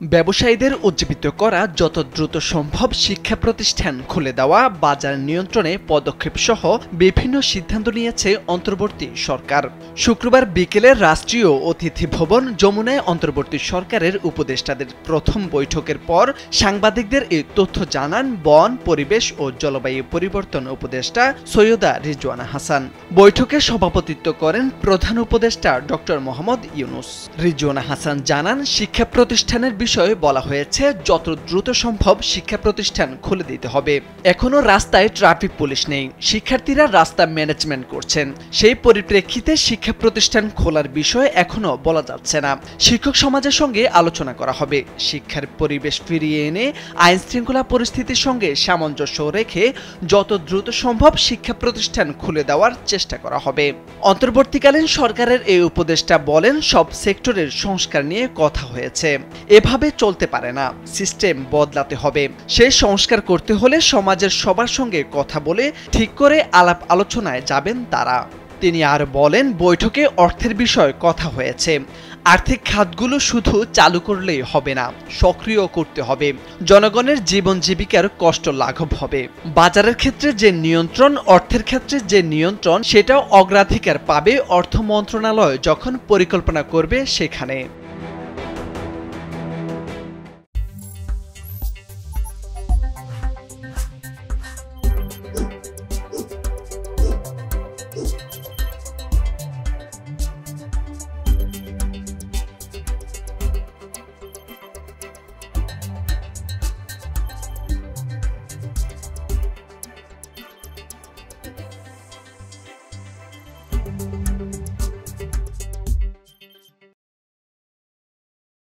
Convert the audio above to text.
ব্যবসায়ীদের উজ্জীবিত করা যত দ্রুত সম্ভব শিক্ষা প্রতিষ্ঠান খুলে দেওয়া, বাজার নিয়ন্ত্রণে পদক্ষেপ সহ বিভিন্ন সিদ্ধান্ত নিয়েছে অন্তর্বর্তী সরকার। শুক্রবার বিকেলে রাষ্ট্রীয় অতিথি ভবন যমুনায় অন্তর্বর্তী সরকারের উপদেষ্টাদের প্রথম বৈঠকের পর সাংবাদিকদের এই তথ্য জানান বন, পরিবেশ ও জলবায়ু পরিবর্তন উপদেষ্টা সৈয়দা রিজওয়ানা হাসান। বৈঠকে সভাপতিত্ব করেন প্রধান উপদেষ্টা ডক্টর মোহাম্মদ ইউনুস। রিজওয়ানা হাসান জানান, শিক্ষা প্রতিষ্ঠানের বিষয়ে বলা হয়েছে যত দ্রুত সম্ভব শিক্ষা প্রতিষ্ঠান খুলে দিতে হবে। এখনো রাস্তায় ট্রাফিক পুলিশ নেই, শিক্ষার্থীরা রাস্তা ম্যানেজমেন্ট করছেন। সেই পরিপ্রেক্ষিতে শিক্ষা প্রতিষ্ঠান খোলার বিষয়ে এখনো বলা যাচ্ছে না। শিক্ষক সমাজের সঙ্গে আলোচনা করা হবে। শিক্ষার পরিবেশ ফিরিয়ে এনে আইন শৃঙ্খলা পরিস্থিতির সঙ্গে সামঞ্জস্য রেখে যত দ্রুত সম্ভব শিক্ষা প্রতিষ্ঠান খুলে দেওয়ার চেষ্টা করা হবে। অন্তর্বর্তীকালীন সরকারের এই উপদেষ্টা বলেন, সব সেক্টরের সংস্কার নিয়ে কথা হয়েছে। এভাবে চলতে পারে না, সিস্টেম বদলাতে হবে। সেই সংস্কার করতে হলে সমাজের সবার সঙ্গে কথা বলে ঠিক করে আলাপ আলোচনায় যাবেন তারা। তিনি আর বলেন, বৈঠকে অর্থের বিষয়ে কথা হয়েছে। আর্থিক খাতগুলো শুধু চালু করলেই হবে না, সক্রিয় করতে হবে। জনগণের জীবন জীবিকার কষ্ট লাঘব হবে। বাজারের ক্ষেত্রে যে নিয়ন্ত্রণ, অর্থের ক্ষেত্রে যে নিয়ন্ত্রণ, সেটাও অগ্রাধিকার পাবে অর্থ মন্ত্রণালয় যখন পরিকল্পনা করবে সেখানে।